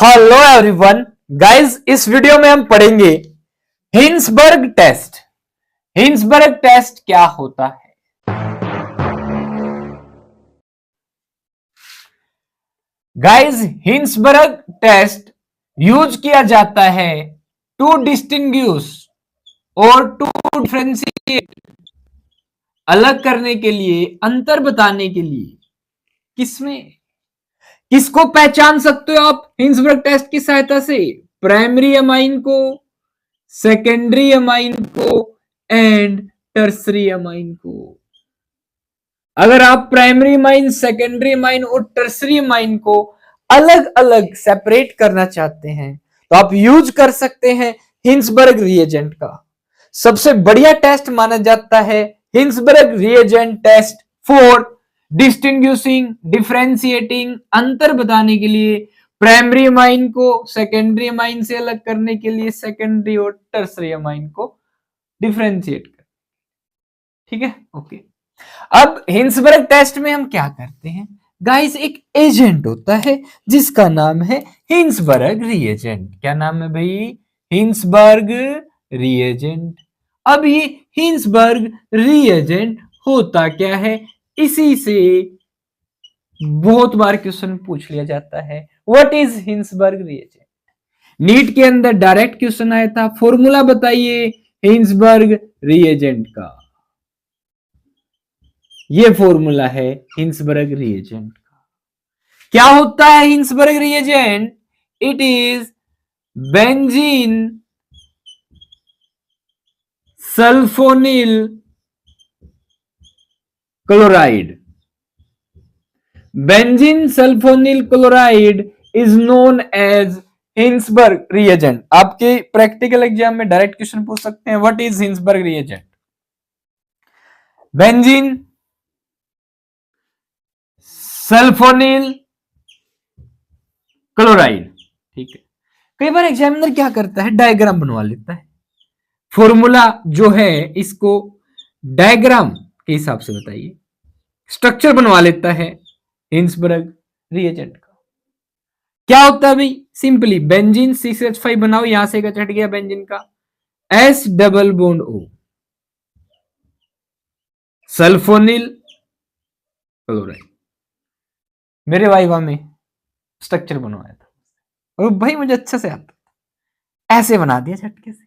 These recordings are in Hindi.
हेलो एवरीवन गाइस, इस वीडियो में हम पढ़ेंगे हिंसबर्ग टेस्ट। हिंसबर्ग टेस्ट क्या होता है? गाइस, हिंसबर्ग टेस्ट यूज किया जाता है टू डिस्टिंग्विश और टू डिफरेंशिएट, अलग करने के लिए, अंतर बताने के लिए। किसमें? किसको पहचान सकते हो आप हिंसबर्ग टेस्ट की सहायता से? प्राइमरी अमाइन को, सेकेंडरी अमाइन को एंड टर्सरी अमाइन को। अगर आप प्राइमरी अमाइन, सेकेंडरी अमाइन और टर्सरी अमाइन को अलग अलग सेपरेट करना चाहते हैं तो आप यूज कर सकते हैं हिंसबर्ग रिएजेंट का। सबसे बढ़िया टेस्ट माना जाता है Hinsberg reagent test for distinguishing, differentiating, अंतर बताने के लिए, प्राइमरी अमाइन को सेकेंडरी अमाइन से अलग करने के लिए, सेकेंडरी और टर्सरी अमाइन को डिफरेंशिएट कर। ठीक है, ओके। अब हिंसबर्ग टेस्ट में हम क्या करते हैं गाइस? एक एजेंट होता है जिसका नाम है हिंसबर्ग रिएजेंट। क्या नाम है भाई? Hinsberg reagent. अब ये हिंसबर्ग रिएजेंट होता क्या है? इसी से बहुत बार क्वेश्चन पूछ लिया जाता है, what is Hinsberg reagent. NEET के अंदर डायरेक्ट क्वेश्चन आया था, फॉर्मूला बताइए हिंसबर्ग रिएजेंट का। ये फॉर्मूला है हिंसबर्ग रिएजेंट का। क्या होता है Hinsberg reagent? It is benzene sulphonyl chloride. Benzene sulphonyl chloride is known as Hinsberg reagent. आपके प्रैक्टिकल एग्जाम में डायरेक्ट क्वेश्चन पूछ सकते हैं, what is Hinsberg reagent? Benzene sulphonyl chloride. ठीक है। कई बार एग्जामिनर क्या करता है, डायग्राम बनवा लेता है। फॉर्मूला जो है इसको डायग्राम के हिसाब से बताइए, स्ट्रक्चर बनवा लेता है हिंसबर्ग रिएजेंट का। क्या होता है भाई? सिंपली बेंजीन C6H5 बनाओ, यहां से हट गया बेंजीन का S double bond O, sulphonyl chloride. मेरे वाइवा में स्ट्रक्चर बनवाया था और भाई मुझे अच्छे से आता था, ऐसे बना दिया झटके से।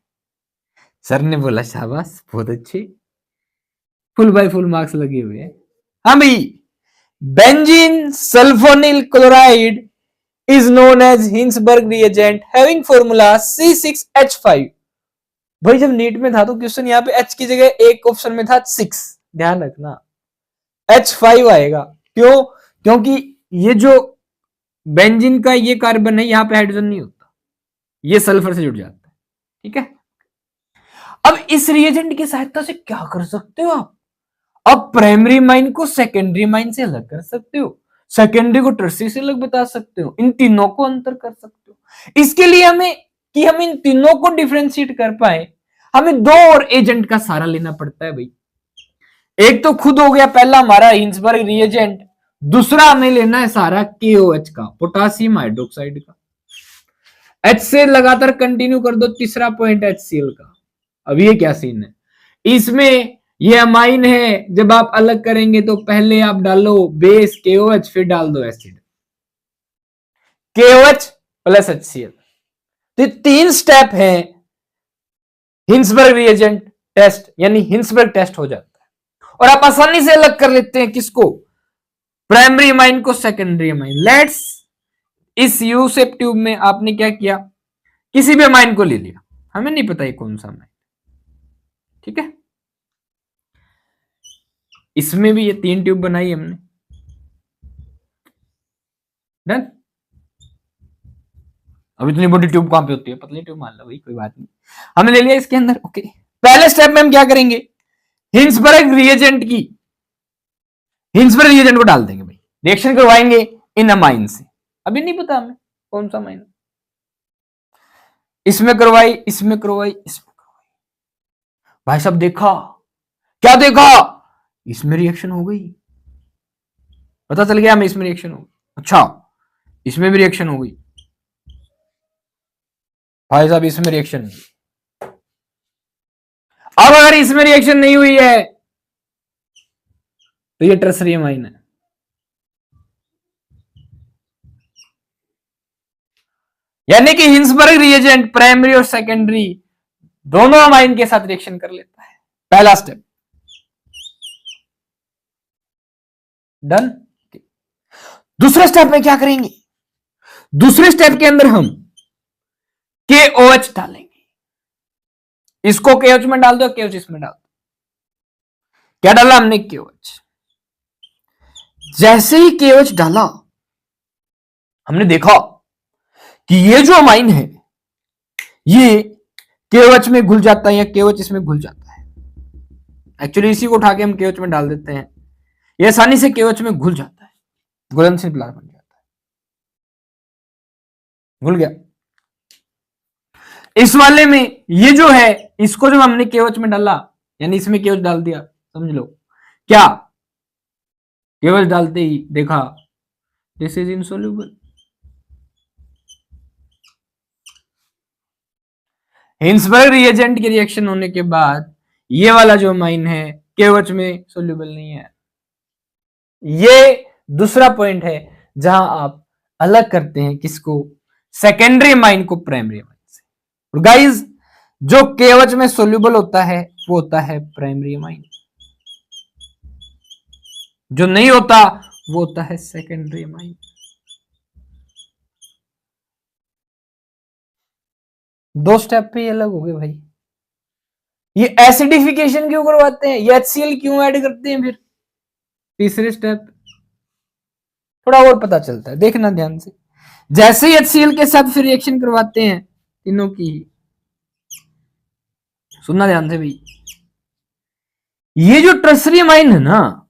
सर ने बोला शाबाश, बहुत अच्छे, फुल बाय फुल मार्क्स लगे हुए हैं। हाँ भाई, benzene sulphonyl chloride is known as Hinsberg reagent having formula C6H5। भाई जब नीट में था तो क्वेश्चन यहाँ पे H की जगह एक ऑप्शन में था 6, ध्यान रखना H5 आएगा। क्यों? क्योंकि ये जो बेंजीन का ये कार्बन है, यहाँ पे हाइड्रोजन नहीं होता, ये सल्फर से जुड़ जाता है। ठीक है। अब इस रिएजेंट की सहायता से क्या कर सकते हो आप? अब प्राइमरी माइन को सेकेंडरी माइन से अलग कर सकते हो, सेकेंडरी को टर्सरी से अलग बता सकते हो, इन तीनों को अंतर कर सकते हो। इसके लिए हमें कि हम इन तीनों को डिफरेंशिएट कर पाए, हमें दो और एजेंट का सहारा लेना पड़ता है भाई। एक तो खुद हो गया पहला हमारा हिंसबर्ग रिएजेंट, दूसरा हमें लेना है सहारा KOH का, पोटासियम हाइड्रोक्साइड का। H से लगातार कंटिन्यू कर दो, तीसरा पॉइंट HCl का। अब ये क्या सीन है? इसमें ये अमाइन है, जब आप अलग करेंगे तो पहले आप डालो बेस KOH, फिर डाल दो एसिड KOH प्लस HCl। तो तीन स्टेप है हिंसबर्ग रिएजेंट टेस्ट, यानी हिंसबर्ग टेस्ट हो जाता है और आप आसानी से अलग कर लेते हैं किसको? प्राइमरी अमाइन को सेकेंडरी अमाइन। लेट्स, इस यू शेप ट्यूब में आपने क्या किया, किसी भी अमाइन को ले लिया, हमें नहीं पता ये कौन सा अमाइन। ठीक है, इसमें भी ये 3 ट्यूब बनाई हमने, डन। अब इतनी बड़ी ट्यूब कहां पे होती है? पतली ट्यूब मान लो भाई, कोई बात नहीं, हमने ले लिया इसके अंदर। ओके, पहले स्टेप में हम क्या करेंगे, हिंसबर्ग रिएजेंट की, हिंसबर्ग रिएजेंट को डाल देंगे भाई, रिएक्शन करवाएंगे इन अमाइन से। अभी नहीं पता हमें कौन सा अमाइन, इसमें करवाई, इसमें करवाई, इसमें करवाई। भाई साहब देखा, क्या देखा? इसमें रिएक्शन हो गई, पता चल गया हमें इसमें रिएक्शन हो गई। अच्छा, इसमें भी रिएक्शन हो गई, भाई साहब इसमें रिएक्शन नहीं। अब अगर इसमें रिएक्शन नहीं हुई है तो ये टर्सरी अमाइन है। यानी कि हिंसबर्ग रिएजेंट प्राइमरी और सेकेंडरी दोनों अमाइन के साथ रिएक्शन कर लेता है। पहला स्टेप डन। दूसरे स्टेप में क्या करेंगे? दूसरे स्टेप के अंदर हम KOH डालेंगे। इसको KOH में डाल दो, KOH इसमें डाल दो। क्या डाला हमने? KOH। जैसे ही KOH डाला हमने देखा कि ये जो अमाइन है ये KOH में घुल जाता है या KOH इसमें घुल जाता है। एक्चुअली इसी को उठा के हम KOH में डाल देते हैं, ये आसानी से KOH में घुल जाता है, घुलनशील पदार्थ बन जाता है। घुल गया। इस वाले में ये जो है इसको जब हमने KOH में डाला, यानी इसमें KOH डाल दिया, समझ लो क्या KOH डालते ही देखा this is insoluble. Hinsberg reagent के रिएक्शन होने के बाद ये वाला जो अमाइन है KOH में सोल्यूबल नहीं है। ये दूसरा पॉइंट है जहां आप अलग करते हैं किसको? सेकेंडरी अमाइन को प्राइमरी अमाइन से। और गाइस जो KOH में सोल्यूबल होता है वो होता है प्राइमरी अमाइन, जो नहीं होता वो होता है सेकेंडरी अमाइन। दो स्टेप पे ये अलग हो गए भाई। ये एसिडिफिकेशन क्यों करवाते हैं? ये HCl क्यों ऐड करते हैं? फिर तीसरे स्टेप थोड़ा और पता चलता है, देखना ध्यान से। जैसे ही HCl के साथ फिर रिएक्शन करवाते हैं तीनों की, सुनना ध्यान से भाई। ये जो टर्सरी अमाइन है ना,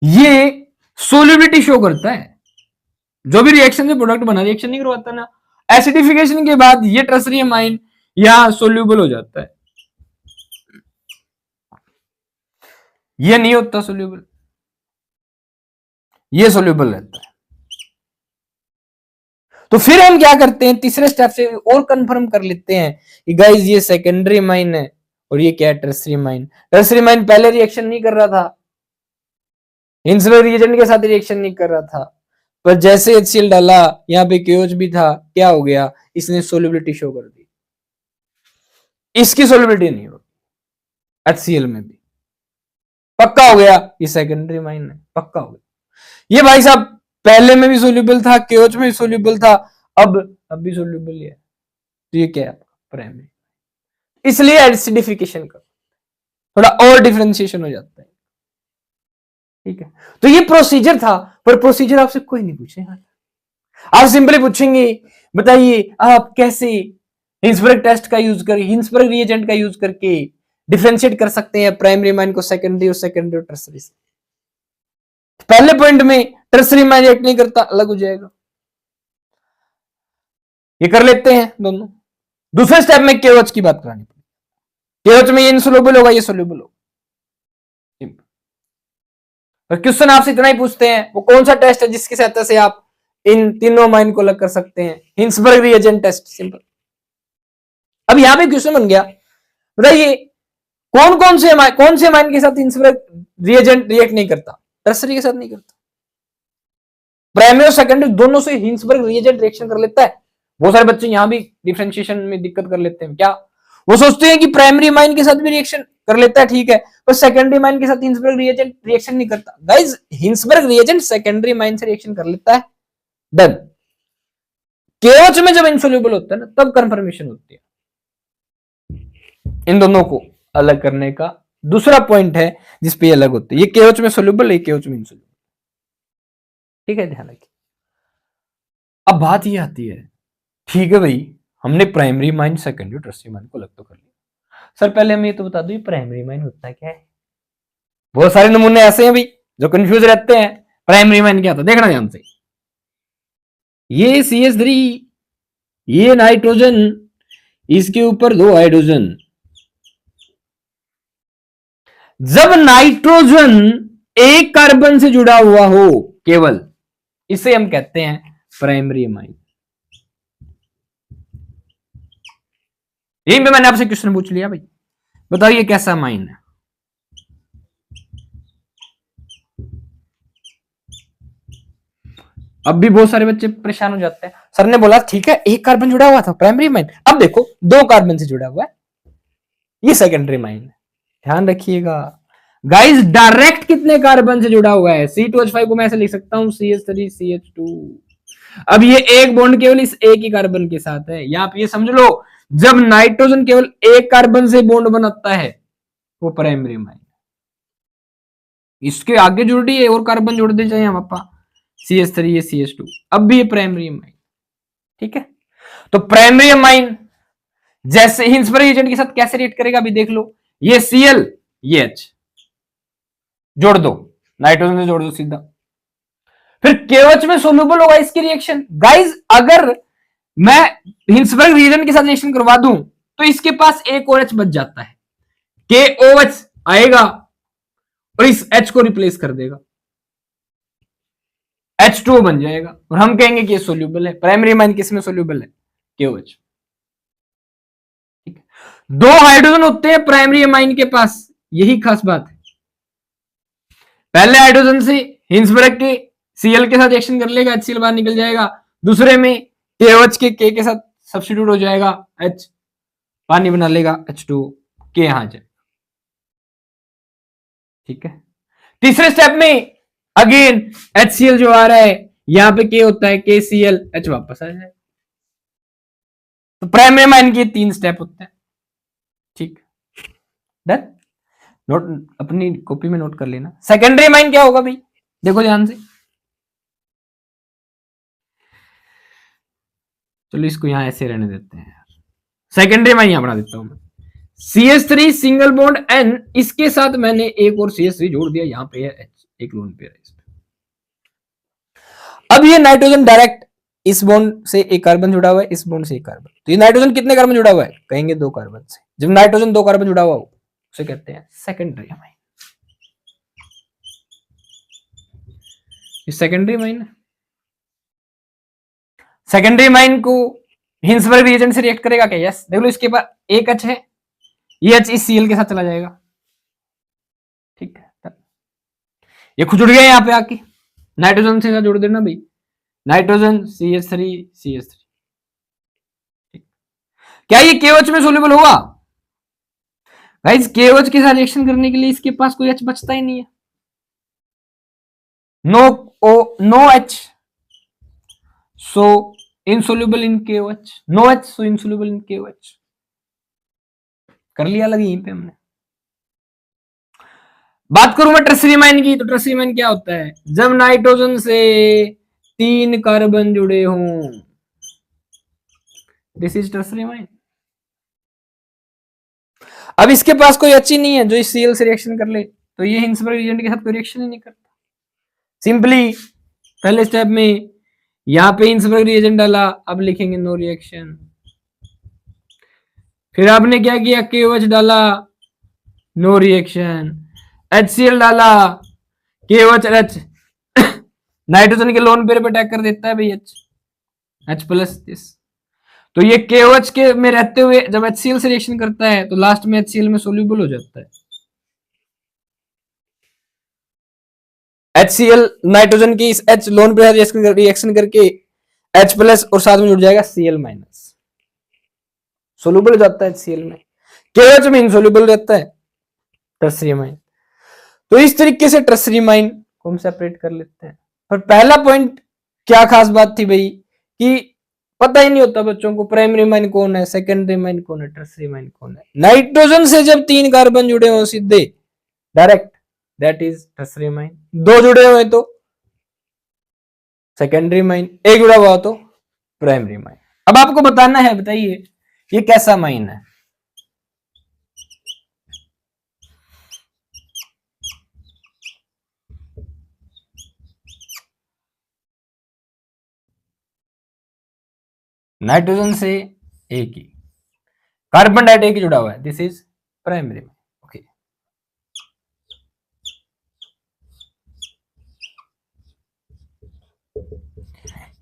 ये सोल्युबिलिटी शो करता है। जो भी रिएक्शन से प्रोडक्ट बना, रिएक्शन नहीं करवाता ना, एसिडिफिकेशन के बाद ये टर्सरी अमाइन यहां सोल्यूबल हो जाता है, ये नहीं होता सोल्यूबल, ये सोल्यूबल रहता है। तो फिर हम क्या करते हैं? तीसरे स्टेप से और कंफर्म कर लेते हैं कि गाइस ये सेकेंडरी अमाइन है और ये क्या है? Tertiary amine. टर्सरी अमाइन पहले रिएक्शन नहीं कर रहा था, हिंसबर्ग रिएजेंट के साथ रिएक्शन नहीं कर रहा था, पर जैसे HCl डाला यहां पे KOH भी था, क्या हो गया? इसने सोल्युबिलिटी शो कर दी। इसकी सोल्युबिलिटी नहीं होगी HCl में भी, पक्का हो गया ये सेकेंडरी अमाइन है, पक्का हो गया। ये भाई साहब पहले में भी सोल्यूबल था, KOH में भी सोल्यूबल था, अब भी सोल्यूबल है, तो ये क्या है? प्राइमरी। इसलिए एसिडिफिकेशन का थोड़ा और डिफरेंशिएशन हो जाता है, ठीक है। तो ये प्रोसीजर था, पर प्रोसीजर आपसे कोई नहीं पूछेगा। आप सिंपली पूछेंगे बताइए आप कैसे हिंसबर्ग टेस्ट का यूज कर, हिंसबर्ग रिएजेंट का यूज करके डिफरेंशिएट कर सकते हैं प्राइमरी अमाइन को सेकेंडरी और सेकेंडरी और टर्सरी से। पहले पॉइंट में टर्सरी अमाइन रिएक्ट नहीं करता, अलग हो जाएगा, ये कर लेते हैं दोनों। दूसरे स्टेप में KOH की बात करानी पड़ेगी। KOH में ये इनसोल्यूबल होगा, ये सोल्यूबल होगा। और क्वेश्चन आपसे इतना ही पूछते हैं, वो कौन सा टेस्ट है जिसकी सहायता से आप इन तीनों अमाइन को अलग कर सकते हैं? Hinsberg reagent test, simple. अब यहां पे क्वेश्चन बन गया, बताइए कौन से अमाइन के साथ हिंसबर्ग रिएजेंट रिएक्ट नहीं करता? टर्सरी के साथ नहीं करता, प्राइमरी और सेकेंडरी दोनों से हिंसबर्ग रिएजेंट रिएक्शन कर लेता है। बहुत सारे बच्चे यहां भी डिफरेंशिएशन में दिक्कत कर लेते हैं, क्या वो सोचते हैं कि प्राइमरी अमाइन के साथ भी रिएक्शन कर लेता है, ठीक है, पर सेकेंडरी अमाइन के साथ हिंसबर्ग रिएजेंट रिएक्शन नहीं करता। Guys Hinsberg reagent secondary amine से रिएक्शन कर लेता है, डन। KOH में जब इनसोल्यूबल होता है ना, तब कंफर्मेशन होती है। इन दोनों को अलग करने का दूसरा पॉइंट है जिसपे अलग होते हैं। ये KOH में सोल्यूबल, ये KOH में इनसोल्यूबल, ठीक है, ध्यान रखिए। अब बात ये आती है, ठीक है भाई हमने primary amine secondary tertiary amine को अलग तो कर लिया, सर पहले हमें ये तो बता दो ये प्राइमरी अमाइन होता क्या है? बहुत सारे नमूने ऐसे हैं भाई जो कंफ्यूज रहते हैं, प्राइमरी अमाइन क्या होता है? देखना ध्यान से, ये CH3, ये नाइट्रोजन, इसके ऊपर 2 हाइड्रोजन। जब नाइट्रोजन एक कार्बन से जुड़ा हुआ हो केवल, इसे हम कहते हैं प्राइमरी अमाइन। यहीं पे मैंने आपसे क्वेश्चन पूछ लिया भाई, बताइए कैसा माइन है। अब भी बहुत सारे बच्चे परेशान हो जाते हैं, सर ने बोला ठीक है एक कार्बन जुड़ा हुआ था प्राइमरी माइन, अब देखो दो कार्बन से जुड़ा हुआ है, ये सेकेंडरी माइन है। ध्यान रखिएगा गाइस, डायरेक्ट कितने कार्बन से जुड़ा हुआ है, C2H5 को मैं ऐसे लिख सकता हूं CH3CH2। अब ये एक बॉन्ड केवल इस एक ही कार्बन के साथ है, या आप ये समझ लो जब नाइट्रोजन केवल एक कार्बन से बॉन्ड बनाता है वो प्राइमरी माइन, इसके आगे जुड़ रही है और कार्बन जोड़ दे चाहे पापा CH3 ये CH2, अब भी ये प्राइमरी माइन। ठीक है, तो प्राइमरी माइन जैसे हिंसबर्ग एजेंट के साथ कैसे रिएक्ट करेगा अभी देख लो, ये Cl ये H जोड़ दो, नाइट्रोजन से जोड़ दो सीधा, फिर KOH में सोल्यूबल होगा इसकी रिएक्शन। गाइस अगर मैं हिंसबर्ग रिएजेंट के साथ रिएक्शन करवा दूं तो इसके पास एक और H बच जाता है, KOH आएगा और इस H को रिप्लेस कर देगा, H2O बन जाएगा और हम कहेंगे कि ये सोल्यूबल है। प्राइमरी माइन किस में सोल्यूबल है, KOH। दो हाइड्रोजन होते हैं प्राइमरी अमाइन के पास, यही खास बात है। पहले हाइड्रोजन से हिंसबर्ग के Cl के साथ रिएक्शन कर लेगा, HCl बाहर निकल जाएगा, दूसरे में KOH के K के साथ सब्स्टिट्यूट हो जाएगा, H पानी बना लेगा H2O, K यहां जाएगा। ठीक है, तीसरे स्टेप में अगेन HCl जो आ रहा है यहां पे K होता है, KCl, H वापस आ जाए। तो प्राइमरी अमाइन के तीन स्टेप होते हैं। ठीक, डन, नोट अपनी कॉपी में नोट कर लेना। सेकेंडरी अमाइन क्या होगा भाई, देखो ध्यान से, चलो इसको यहां ऐसे रहने देते हैं, सेकेंडरी अमाइन यहां बना देता हूं मैं, CH3 सिंगल बॉन्ड N, इसके साथ मैंने एक और CH3 जोड़ दिया, यहां पे है H, एक लोन पेयर है इसमें। अब ये नाइट्रोजन डायरेक्ट इस बॉन्ड से एक कार्बन जुड़ा हुआ है, इस बॉन्ड से एक कार्बन, तो ये नाइट्रोजन कितने कार्बन जुड़ा हुआ है, कहेंगे दो कार्बन से। जब नाइट्रोजन दो कार्बन जुड़ा हुआ हो उसे कहते हैं secondary amine. Secondary amine, secondary amine को हिंसबर्ग रिएजेंट से रिएक्ट करेगा क्या, यस। देख लो इसके पास एक H है, ये H इस Cl के साथ चला जाएगा। ठीक है, ये खुद गया यहां पे आके, नाइट्रोजन से जोड़ देना भाई, नाइट्रोजन CH3 CH3। क्या ये KOH में सोल्यूबल होगा, गाइस KOH के साथ रिएक्शन करने के लिए इसके पास कोई H बचता ही नहीं है, no H, so insoluble in KOH, no H, so insoluble in KOH। कर लिया अलग यहीं पे हमने। बात करूं मैं टर्सरी अमाइन की, तो टर्सरी अमाइन क्या होता है, जब नाइट्रोजन से तीन कार्बन जुड़े हों, दिस इज टर्सरी अमाइन। अब इसके पास कोई H ही नहीं है जो इस Cl से रिएक्शन कर ले, तो ये हिंसबर्ग एजेंट के साथ कोई रिएक्शन ही नहीं करता। सिंपली पहले स्टेप में यहां पे हिंसबर्ग रिएजेंट डाला, अब लिखेंगे नो रिएक्शन। फिर आपने क्या किया, KOH डाला, नो रिएक्शन, HCl डाला, KOH H नाइट्रोजन के लोन पेयर पे अटैक कर देता है भाई H प्लस दिस, तो ये KOH के में रहते हुए जब HCl से रिएक्शन करता है तो लास्ट में HCl में सोल्यूबल हो जाता है। HCl नाइट्रोजन की इस H लोन पे रिएक्शन करके H प्लस और साथ में जुड़ जाएगा Cl माइनस, सोल्यूबल हो जाता है HCl में, KOH में इनसोल्यूबल रहता है टर्सरी अमाइन। तो इस तरीके से टर्सरी अमाइन को हम सेपरेट कर लेते हैं। पर पहला पॉइंट क्या खास बात थी भाई, कि पता ही नहीं होता बच्चों को प्राइमरी अमाइन कौन है, सेकेंडरी अमाइन कौन है, टर्सरी अमाइन कौन है। नाइट्रोजन से जब तीन कार्बन जुड़े हो सीधे direct, that is tertiary amine, दो जुड़े हुए तो सेकेंडरी अमाइन, एक जुड़ा हुआ तो प्राइमरी अमाइन। अब आपको बताना है, बताइए ये कैसा अमाइन है। नाइट्रोजन से एक ही, कार्बन डाइऑक्साइड एक ही जुड़ा हुआ है, this is primary amine. Okay,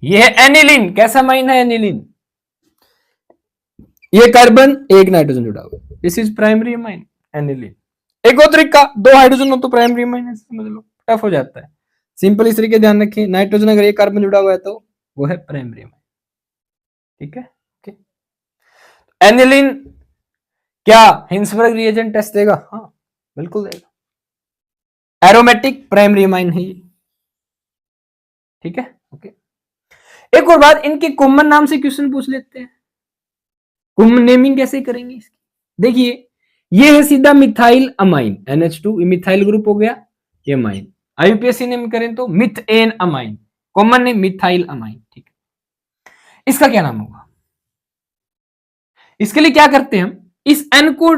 ये है एनिलीन, कैसा अमाइन है एनिलीन, ये कार्बन एक नाइट्रोजन जुड़ा हुआ है, this is primary amine aniline. एक और तरीका, दो हाइड्रोजन हो तो प्राइमरी अमाइन है, समझ लो, टफ हो जाता है। सिंपल इस तरीके ध्यान रखें, नाइट्रोजन अगर एक कार्बन जुड़ा हुआ है तो वो है प्राइमरी अमाइन। ठीक है, ओके। एनिलीन क्या हिंसबर्ग रिएजेंट टेस्ट देगा? हाँ बिल्कुल देगा। एरोमेटिक प्राइमरी अमाइन है ये। ठीक है, ओके। एक और बात, इनके कॉमन नाम से क्वेश्चन पूछ लेते हैं। कॉमन नेमिंग कैसे करेंगे इसकी? देखिए, ये है सीधा methyl amine NH2, methyl group हो गया, ये अमाइन। आईयूपीएससी नेम करें तो methane amine, common name methyl amine. ठीक है, इसका क्या नाम होगा? इसके लिए क्या करते हैं हम, इस एन को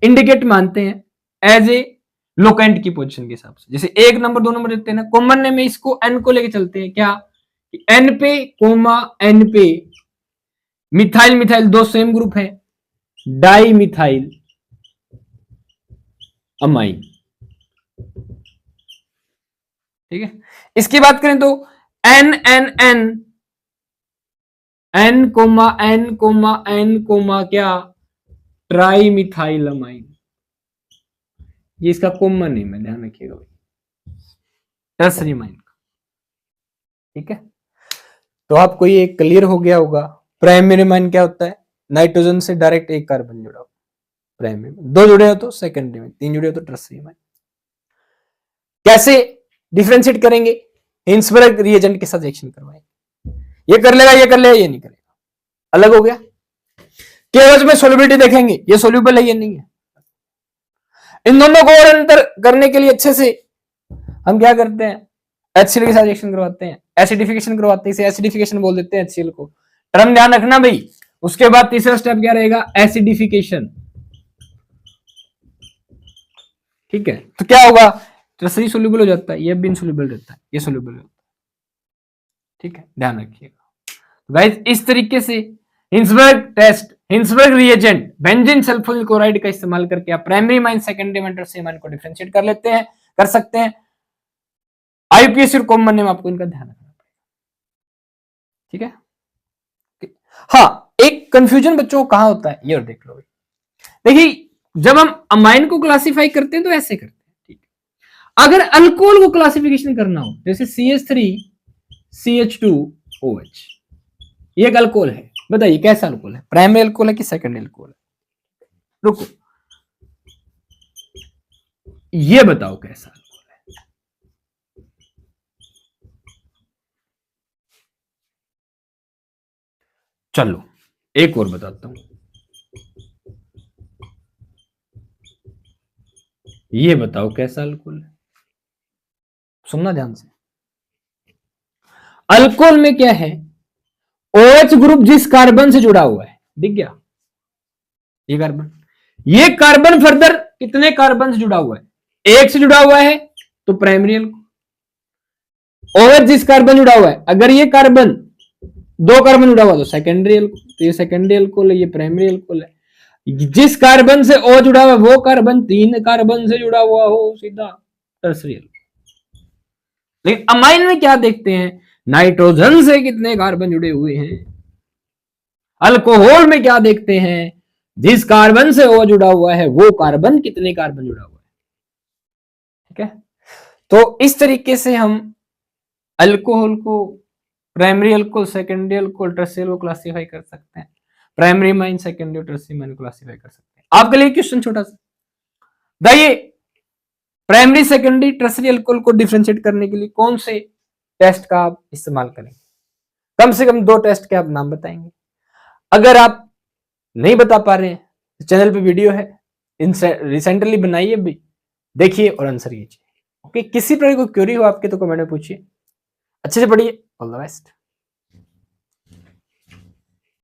इंडिकेट मानते हैं एज ए लोकेंट की पोजीशन के हिसाब से। जैसे 1 नंबर 2 नंबर देते हैं ना, कॉमन नेम में इसको एन को लेके चलते हैं, क्या एन पे कोमा एन पे मिथाइल मिथाइल दो सेम ग्रुप है, डाई मिथाइल अमाइन। ठीक है, इसकी बात करें तो N N N N comma क्या ट्राई मिथाइल अमाइन, ये इसका कॉमन नेम है, ध्यान रखिएगा भाई, टर्सरी अमाइन। ठीक है, तो आपको ये क्लियर हो गया होगा। प्राइमरी अमाइन क्या होता है? नाइट्रोजन से डायरेक्ट एक कार्बन जुड़ा हो प्राइमरी में, 2 जुड़े हो तो सेकेंडरी में, 3 जुड़े हो तो टर्सरी अमाइन। कैसे डिफरेंशिएट करेंगे? हिंसबर्ग रिएजेंट के साथ रिएक्शन करवाएंगे। ये कर लेगा, ये कर लेगा, ये नहीं करेगा, अलग हो गया। केवल में सोल्युबिलिटी देखेंगे, ये सोल्यूबल है, ये नहीं है। इन दोनों को और अंतर करने के लिए अच्छे से हम क्या करते हैं, HCl के साथ रिएक्शन करवाते हैं, एसिडिफिकेशन करवाते हैं, इसे एसिडिफिकेशन बोल देते हैं HCl को। टर्म ध्यान रखना भाई। उसके बाद तीसरा स्टेप क्या रहेगा? एसिडिफिकेशन। ठीक है, तो क्या होगा? टर्सरी सोल्यूबल हो जाता है, ये भी इनसोल्यूबल रहता है, ये सोल्यूबल होता है। ठीक है, ध्यान रखिएगा गाइस। इस तरीके से Hinsberg test, Hinsberg reagent, benzene sulphonyl chloride का इस्तेमाल करके आप primary amine, secondary amine, tertiary amine को डिफरेंशिएट कर लेते हैं, कर सकते हैं। आईयूपीएससी और कॉमन नेम आपको इनका ध्यान रखना पड़ेगा। ठीक है, हाँ, एक कंफ्यूजन बच्चों को कहां होता है ये और देख लो। देखिए, जब हम अमाइन को क्लासिफाई करते हैं तो ऐसे करते हैं। ठीक है, अगर अल्कोहल को क्लासिफिकेशन करना हो, जैसे CH3CH2OH, ये एक अल्कोहल है, बताइए कैसा अल्कोहल है? प्राइमरी अल्कोहल है कि सेकेंडरी अल्कोहल है? रुको, ये बताओ कैसा अल्कोहल है? चलो एक और बताता हूं, ये बताओ कैसा अल्कोहल है? सुनना ध्यान से। अल्कोहल में क्या है? OH ग्रुप जिस कार्बन से जुड़ा हुआ है, दिख गया ये कार्बन, ये कार्बन फर्दर कितने कार्बन से जुड़ा हुआ है? एक से जुड़ा हुआ है तो प्राइमरी अल्कोहल। OH जिस कार्बन जुड़ा हुआ है, अगर ये कार्बन 2 कार्बन जुड़ा हुआ तो सेकेंडरी अल्कोहल, तो ये सेकेंडरी अल्कोहल है, ये प्राइमरी अल्कोहल है। जिस कार्बन से O जुड़ा हुआ है वो कार्बन 3 कार्बन से जुड़ा हुआ हो, सीधा टर्सरी अल्कोहल। लेकिन अमाइन में क्या देखते हैं? नाइट्रोजन से कितने कार्बन जुड़े हुए हैं। अल्कोहल में क्या देखते हैं? जिस कार्बन से O जुड़ा हुआ है वो कार्बन कितने कार्बन जुड़ा हुआ है। ठीक है, तो इस तरीके से हम अल्कोहल को primary alcohol, secondary alcohol, tertiary को क्लासिफाई कर सकते हैं। प्राइमरी अमाइन, सेकेंडरी और टर्सरी अमाइन क्लासिफाई कर सकते हैं। आपके लिए क्वेश्चन छोटा सा, बताइए प्राइमरी, सेकेंडरी, टर्सरी अल्कोहल को डिफरेंशिएट करने के लिए कौन से टेस्ट का आप इस्तेमाल करेंगे? कम से कम 2 टेस्ट के आप नाम बताएंगे। अगर आप नहीं बता पा रहे हैं तो चैनल पे वीडियो है, रिसेंटली बनाइए भी, देखिए और आंसर कीजिए। ओके, किसी प्रकार की क्वेरी हो आपके तो कमेंट में पूछिए। अच्छे से पढ़िए, ऑल द बेस्ट।